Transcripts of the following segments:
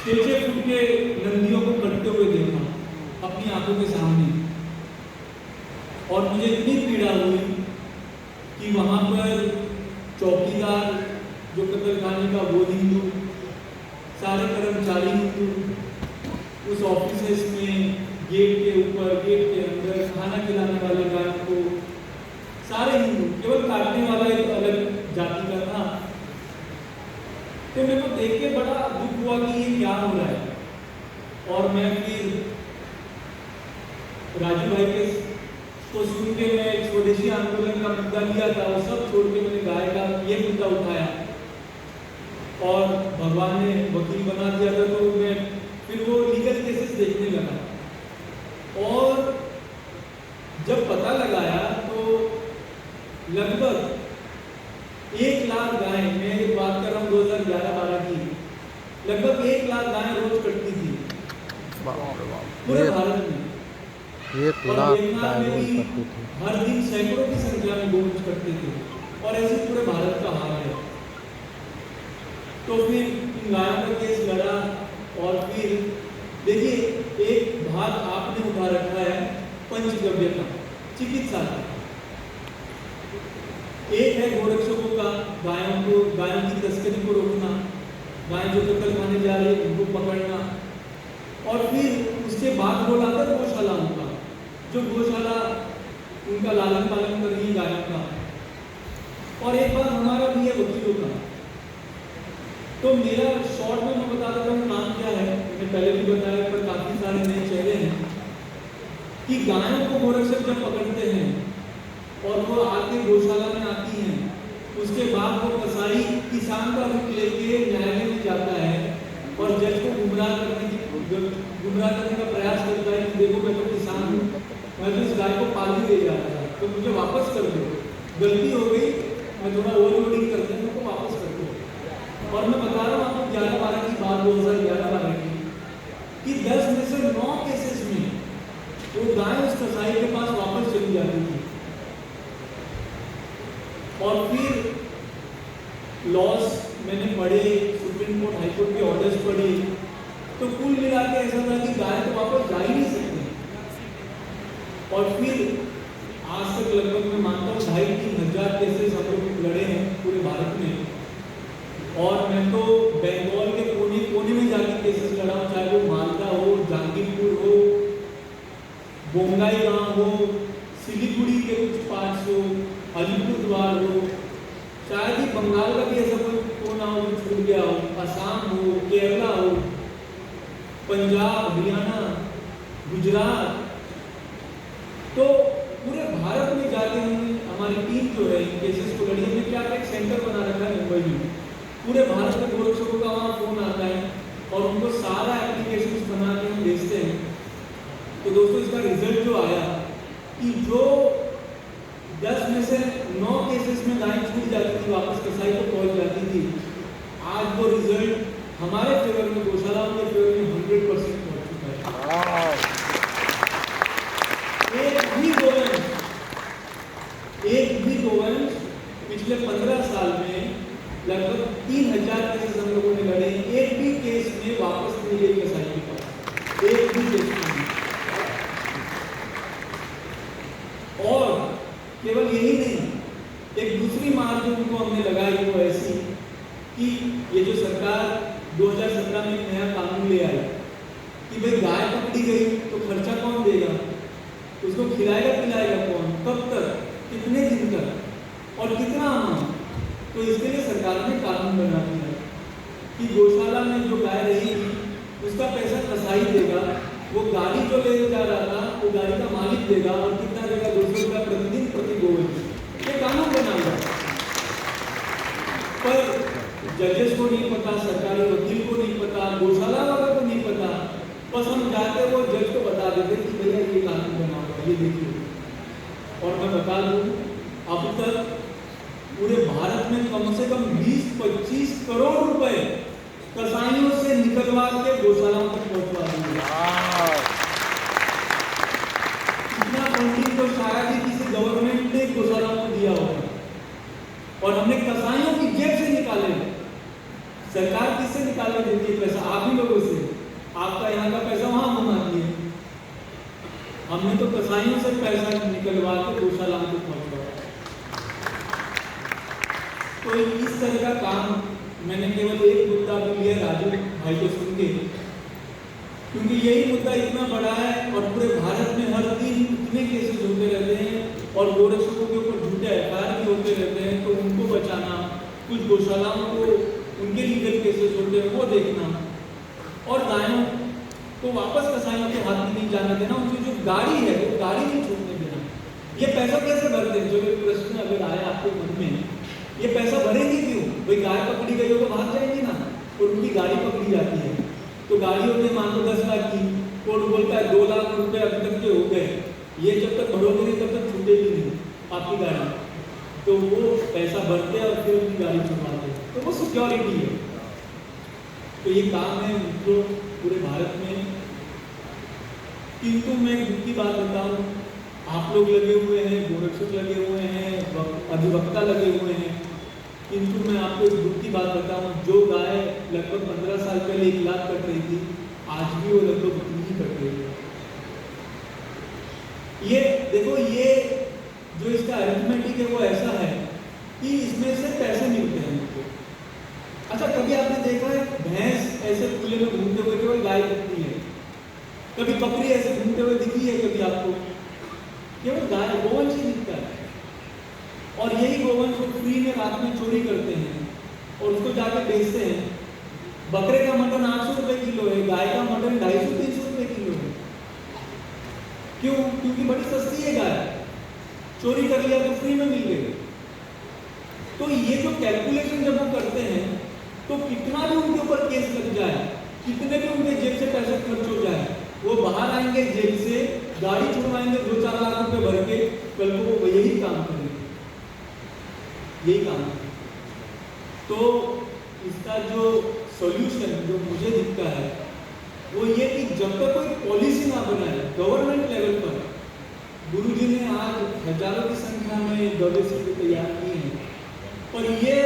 6-6 foot के नंदियों को कटते हुए देखा अपनी आंखों के सामने, और मुझे इतनी पीड़ा हुई कि वहां पर चौकीदार जो कत्लखाने का वो हिंदू, सारे कर्मचारी हिंदू, उस ऑफिस में गेट के ऊपर गेट के अंदर खाना खिलाने वाले गायों को सारे हिंदू, केवल काटने वाला एक अलग जाति का था। तो मेरे को देख के बड़ा दुख हुआ कि ये क्या हो रहा है। और मैं फिर राजू भाई के तो सुन के मैं स्वदेशी आंदोलन का मुद्दा लिया था, वो सब छोड़ के मैंने गाय का ये मुद्दा उठाया और भगवान ने वकील बना दिया था। तो मैं फिर वो लीगल केसेस देखने लगा और जब पता लगाया तो लगभग 1 लाख गाय, मैं ये बात कर रहा हूँ 2011-12 की, लगभग 1 लाख गाय रोज कटती थी पूरे भारत में। 1 लाख गाय रोज भी कटती थी। हर दिन सैकड़ों की संख्या में गोवंश कटते थे और ऐसे पूरे भारत का हाल है। तो फिर इन गायों का केस लड़ा और फिर देखिए एक भाग आपने उठा रखा है पंचगव्य का, चिकित्सा का, एक है गोरक्षकों का, गायों की तस्करी को रोकना, गाय जो कत्ल खाने जा रही है उनको पकड़ना, और फिर उसके बाद बोला था गौशालाओं का, जो गौशाला उनका लालन पालन कर रही गायों का, और एक बार हमारा भी है वकीलों का। तो मेरा शॉर्ट में मैं बता देता हूँ नाम क्या है, मैंने पहले भी बताया पर काफी सारे नए चेहरे हैं कि गायों को गोरक्षक जब पकड़ते हैं और वो आके गौशाला में आती हैं, उसके बाद वो कसाई किसान का रुख लेके न्यायालय में जाता है और जज को गुमराह करने का प्रयास करता है कि देखो मैं तो किसान हूँ, मैं तो इस गाय को पालने ले जा रहा था, तो मुझे वापस कर दो, गलती हो गई, मैं थोड़ा ओवरलोडिंग करते हैं उनको वापस कर दो। और मैं बता रहा हूँ आपको 11-12 की बात, 2011-12 की, कि 10 में से 9 केसेस में वो गाय उस कसाई के पास वापस चली जाती थी। और फिर लॉस मैंने पढ़े, सुप्रीम कोर्ट, हाई कोर्ट के ऑर्डर्स पढ़े, तो कुल मिला के ऐसा था कि गाय तो वापस जा ही नहीं सकती। और फिर आज तक लगभग मैं मानता हूँ 2,500-3 हज़ार केसेस हम लोग लड़े हैं पूरे भारत में, और मैं तो बंगाल के कोने कोने में जाके केसेस लड़ा हूँ, चाहे वो मालदा हो, जहांगीरपुर हो, बोंगाई गांव हो, सिलीगुड़ी के कुछ पार्ट्स हो, अलीपुरद्वार हो, शायद ही बंगाल का भी ऐसा कोई कोना हो जो छूट गया हो, असम हो, केरला हो, पंजाब, हरियाणा, गुजरात, तो पूरे भारत में जाके हमने, हमारी टीम जो है इन केसेस को लड़ी। हमने क्या एक सेंटर बना रखा है मुंबई में, पूरे भारत में गोरक्षकों का वहाँ फोन आता है और उनको सारा एप्लीकेशन बना के हम भेजते हैं। तो दोस्तों इसका रिजल्ट जो आया कि जो 10 में से 9 केसेस में गाय छूट जाती थी, वापस कसाई को पहुंच जाती थी, आज वो रिजल्ट हमारे फेवर में, गौशालाओं के फेवर में 100% पहुंच चुका है। एक भी गोवंश पिछले 15 साल में लगभग 3,000 केसेस हम लोगों ने लड़े, एक भी केस में वापस नहीं गई कसाई के पास, एक भी केस नहीं। और केवल यही नहीं, एक दूसरी मार जो उनको हमने लगाई वो ऐसी कि ये जो सरकार 2017 में एक नया कानून ले आई कि भाई गाय पकड़ी गई तो खर्चा कौन देगा, उसको खिलाएगा पिलाएगा कौन, कब तक, कितने दिन तक और कितना अमाउंट। तो इसके लिए सरकार ने कानून बना दिया कि गौशाला में जो गाय रहेगी उसका पैसा कसाई देगा, वो गाड़ी जो ले जा रहा था वो गाड़ी का मालिक देगा, और कितना देगा, 200 रुपया प्रतिदिन प्रति गोवंश। ये कानून बना हुआ, पर जजेस को नहीं पता, सरकारी वकील को नहीं पता, गौशाला वालों को नहीं पता, बस हम जाते वो जज को बता देते कि भैया ये कानून बना हुआ, ये देखिए। और मैं बता दूं अब तक पूरे भारत में कम से कम 20-25 करोड़ रुपए कसाईयों से निकलवा के गौशालाओं तक पहुंचवा दिए। इतना फंडिंग तो शायद ही किसी गवर्नमेंट ने गौशालाओं को दिया होगा, और हमने कसाईयों की जेब से निकाले। सरकार किससे निकालने देती है पैसा? आप ही लोगों से। आपका यहाँ का पैसा वहाँ घुमा दिए। हमने तो कसाईयों से पैसा निकलवा के गौशाला को पहुँचवाया। तो इस तरह का काम मैंने केवल एक मुद्दा भी लिया राजू भाई को सुन के, क्योंकि यही मुद्दा इतना बड़ा है और पूरे भारत में हर दिन इतने केसेस होते रहते हैं और गोरक्षकों के ऊपर झूठे एफआईआर भी होते रहते हैं। तो उनको बचाना, कुछ गौशालाओं को उनके लीगल केसेस होते हैं वो देखना, और गायों को वापस कसाईयों के हाथ में नहीं जाने देना, उनकी जो गाड़ी है वो गाड़ी नहीं छूटने देना। ये पैसा कैसे भरते हैं? जो एक प्रश्न अगर आया आपके मन में, ये पैसा भरेंगे क्यों? भाई गाय पकड़ी गई हो तो भाग जाएंगी ना, और उनकी गाड़ी पकड़ी जाती है तो गाड़ी होती है मान लो 10 लाख की, कोर्ट बोलता है 2 लाख रुपए अभी तक के हो गए, ये जब तक भरोगे नहीं तब तक छूटेगी नहीं आपकी गाड़ी। तो वो पैसा भरते हैं और फिर उनकी गाड़ी छुड़वाते हैं, तो वो सिक्योरिटी है। तो ये काम है मित्रों पूरे भारत में। किंतु मैं दुख की बात बताऊं, आप लोग लगे हुए हैं, गोरक्षक लगे हुए हैं, अधिवक्ता लगे हुए हैं, किंतु मैं आपको एक दुख की बात बताऊं, जो गाय लगभग 15 साल पहले 1 लाख कट रही थी, आज भी वो लगभग उतनी ही कट रही है। ये देखो, ये जो इसका अरिथमेटिक है वो ऐसा है कि इसमें से पैसे मिलते हैं मुझको। अच्छा, कभी आपने देखा है भैंस ऐसे खुले में घूमते हुए केवल गाय दिखती है? कभी बकरी ऐसे घूमते हुए दिखी है कभी आपको? केवल गाय, गोवंश ही दिखता है। और यही गोवंश को फ्री में रात में चोरी करते हैं और उसको जाकर बेचते हैं। बकरे का मटन 800 रुपए किलो है, गाय का मटन 250-300 रुपए किलो है। क्यों? क्योंकि बड़ी सस्ती है गाय, चोरी कर लिया तो फ्री में मिल गई। तो ये जो कैलकुलेशन जब वो करते हैं तो कितना भी उनके ऊपर केस लग जाए, कितने भी उनके जेब से पैसे खर्च हो जाए, वो बाहर आएंगे जेल से, गाड़ी छुड़वाएंगे 2-4 लाख रुपए भर के, कल को वो यही काम करेंगे, यही काम है। तो इसका जो सॉल्यूशन जो मुझे दिखता है वो ये कि जब तक कोई पॉलिसी ना बनाए गवर्नमेंट लेवल पर, गुरुजी ने आज हजारों की संख्या में डब्ल्यूसी तैयार किए हैं, पर ये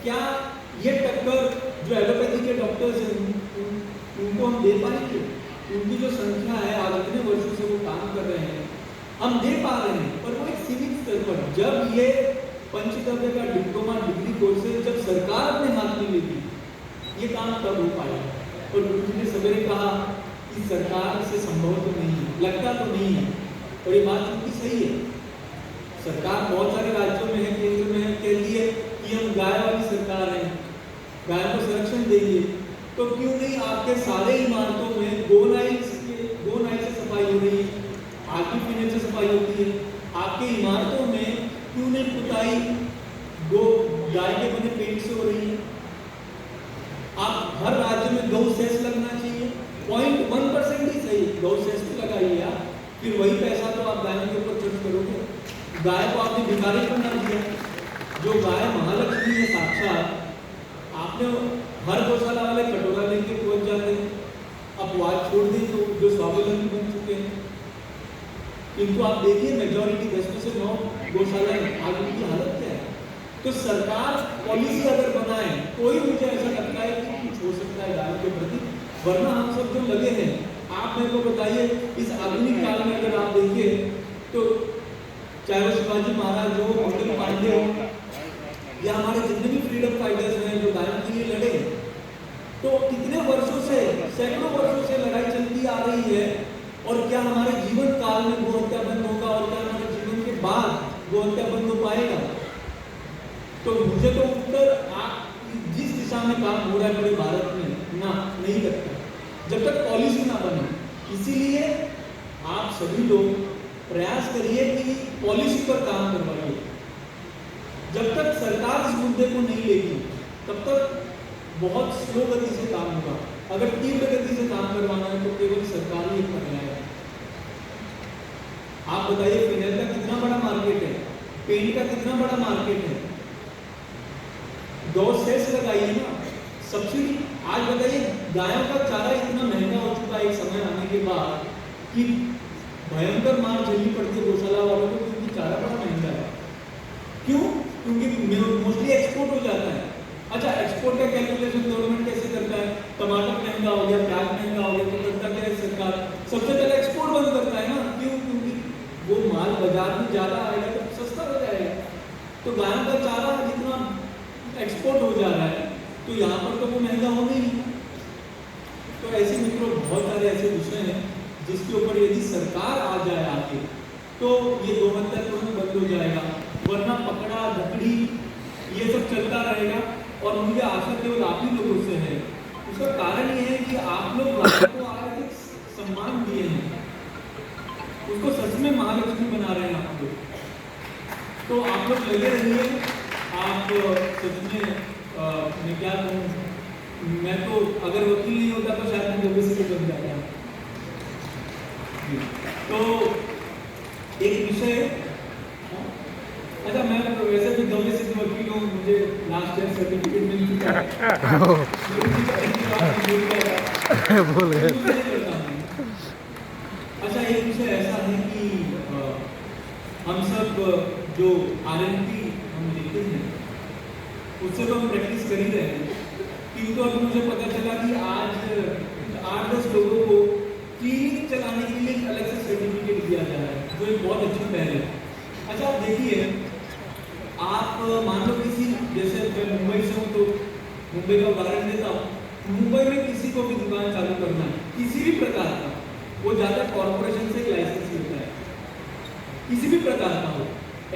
क्या ये टक्कर जो एलोपैथी के डॉक्टर्स हैं उनको हम दे पाएंगे? उनकी जो संख्या है आज इतने वर्षों से वो काम कर रहे हैं, हम दे पा रहे हैं, पर वो एक सीमित स्तर पर। जब ये पंचगव्य का डिप्लोमा डिग्री कोर्सेज जब सरकार अपने हाथ में लेगी, ये काम तब हो पाएगा। और गुरुजी ने सवेरे कहा कि सरकार से संभव तो नहीं है, लगता तो नहीं है, और ये बात उनकी सही है। सरकार बहुत सारे राज्यों में है, केंद्र में है, कहती है कि हम गाय वाली सरकार है, गाय को संरक्षण देंगे, तो क्यों नहीं आपके सारे इमारतों में गोनाई से सफाई हो रही है, आरटी फिनेल से सफाई होती है, आपके इमारतों में क्यों नहीं पुताई गाय के बने पेंट से हो रही है? आप हर राज्य में गौ सेस लगना चाहिए, 0.1% ही सही गौ सेस तो लगाइए आप, फिर वही पैसा तो आप गायों के ऊपर खर्च करोगे। गाय को आपने भिखारी बना दिया, जो गाय महालक्ष्मी है साक्षात, आपने हर गौशाला वाले कटोरा लेके पहुंच जाते हैं, अपवाद छोड़ दी तो जो स्वावलंबी बन चुके हैं। किंतु आप देखिए मेजॉरिटी 10 में से 9 गौशाला आज उनकी हालत क्या है। तो सरकार पॉलिसी अगर बनाए, कोई मुझे ऐसा लगता है कि कुछ हो सकता है गायों के प्रति, वरना हम सब जो लगे हैं, आप मेरे को बताइए इस आधुनिक काल में अगर आप देखिए तो चाहे वो शिवाजी महाराज हो, मंगल पांडे हो, या हमारे जितने भी फ्रीडम फाइटर्स हैं जो गायों के लिए लड़े, तो कितने वर्षों से, सैकड़ों वर्षों से लड़ाई चलती आ रही है। और क्या हमारे जीवन काल में गौ हत्या बंद होगा, और क्या हमारे जीवन के बाद गौ हत्या बंद हो पाएगा? तो मुझे तो उत्तर जिस दिशा में काम हो रहा है पूरे भारत में ना नहीं लगता, जब तक पॉलिसी ना बने। इसीलिए आप सभी लोग प्रयास करिए कि पॉलिसी पर काम करवाइए। जब तक सरकार इस मुद्दे को नहीं लेगी तब तक बहुत स्लो गति से काम होगा। अगर तीव्र गति से काम करवाना है तो केवल सरकार ही कर रहा है। आप बताइए फिनाइल का कितना बड़ा मार्केट है, पेंट का कितना बड़ा मार्केट है, गौ सेस लगाइए ना, सब्सिडी। आज बताइए गायों का चारा इतना महंगा हो चुका है एक समय आने के बाद कि भयंकर मार झेलनी पड़ती है गौशाला वालों को, क्योंकि चारा बड़ा महंगा है। क्यों? क्योंकि मोस्टली एक्सपोर्ट हो जाता है। अच्छा, एक्सपोर्ट का कैलकुलेशन गवर्नमेंट कैसे करता है? टमाटर महंगा हो गया, प्याज महंगा हो गया, सबसे पहले एक्सपोर्ट बंद करता है ना, क्यों? क्योंकि वो माल बाजार में ज़्यादा आएगा तो सस्ता हो जाएगा। तो गायों का चारा जितना एक्सपोर्ट हो जा रहा है तो यहाँ पर तो वो महंगा होगा ही नहीं। तो ऐसे मित्रों बहुत सारे ऐसे विषय हैं जिसके ऊपर यदि सरकार आ जाए आके तो ये गोहत्या तुरंत बंद हो जाएगा, वरना पकड़ा धकड़ी ये सब चलता रहेगा। और मुझे आशा केवल आप ही लोगों से है। उसका कारण ये है कि आप लोग गायों को आज एक सम्मान दिए हैं, उसको सच में महालक्ष्मी बना रहे हैं आप लोग। तो आप लोग लगे रहिए। आप सच में मैं क्या कहूँ, मैं तो अगर वकील नहीं होता तो शायद मैं ओबीसी बन जाता। तो एक विषय, अच्छा मैं वैसे भी गवर्नमेंट से वकील हूँ, मुझे लास्ट ईयर सर्टिफिकेट मिल चुका है। भूल गए। अच्छा एक विषय ऐसा है कि हम सब जो RNP हम लिखते हैं उससे तो हम प्रैक्टिस कर ही रहे हैं, किंतु अभी मुझे पता चला कि आज 8-10 लोगों को क्लिनिक चलाने के लिए अलग से सर्टिफिकेट दिया जा रहा है, जो एक बहुत अच्छी पहल है। अच्छा आप देखिए, आप मान लो किसी, जैसे मैं मुंबई से हूँ तो मुंबई का उदाहरण देता हूँ। मुंबई में किसी को भी दुकान चालू करना है किसी भी प्रकार का, वो ज़्यादा कॉर्पोरेशन से लाइसेंस लेता है, किसी भी प्रकार का हो।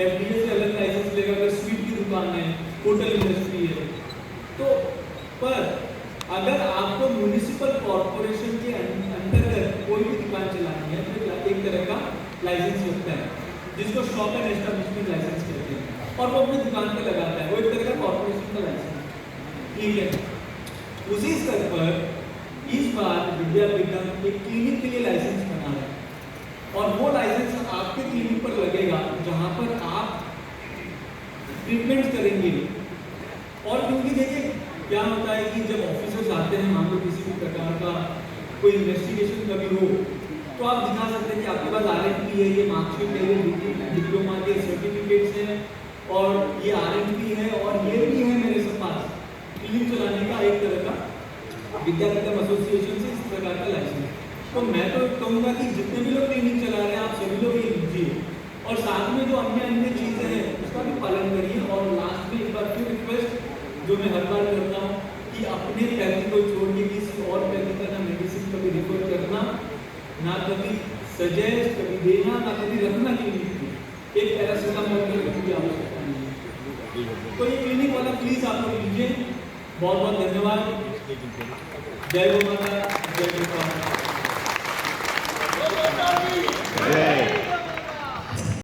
FDA से अलग लाइसेंस लेगा अगर स्वीट की दुकान है, होटल इंडस्ट्री है तो। पर अगर आपको म्युनिसिपल कॉर्पोरेशन के अंतर्गत कोई भी दुकान चलानी है तो एक तरह का लाइसेंस लगता है, जिसको शॉप एंड एस्टेब्लिशमेंट लाइसेंस कहते हैं, और वो अपनी दुकान पे लगाता है, वो एक तरह का कॉर्पोरेशन का लाइसेंस। ठीक है, उसी स्तर पर इस बार विद्यापीठम एक क्लिनिक के लिए लाइसेंस बना रहा है, और वो लाइसेंस आपके क्लिनिक पर लगेगा जहां पर आप ट्रीटमेंट करेंगे। और क्योंकि देखिए क्या होता है कि जब ऑफिसर्स आते हैं, मान लो किसी भी प्रकार का कोई इन्वेस्टिगेशन कभी हो, तो आप दिखा सकते हैं कि आपके पास RNP है, ये मार्कशीट है, ये डिप्लोमा के सर्टिफिकेट्स हैं, और ये RNP है, और ये भी है मेरे पास क्लिनिक चलाने का एक तरह का विद्यापीठम एसोसिएशन से इस प्रकार का लाइसेंस। तो मैं तो कहूँगा कि जितने भी लोग क्लिनिक चला रहे हैं आप सभी लोग ये लीजिए, और साथ में जो अन्य चीज़ें हैं उसका भी पालन करिए। और लास्ट में एक बार फिर रिक्वेस्ट जो मैं हर बार करता हूँ कि अपने पैथी को छोड़ के किसी और पैथी का ना मेडिसिन कभी रिफर करना, ना कभी सजेस्ट कभी देना, ना कभी रखना क्लिनिक में। एक पैरासीटामोल की रखने की आवश्यकता नहीं है। तो ये क्लिनिक वाला प्लीज आप लोग लीजिए। बहुत बहुत धन्यवाद। जय गौ माता।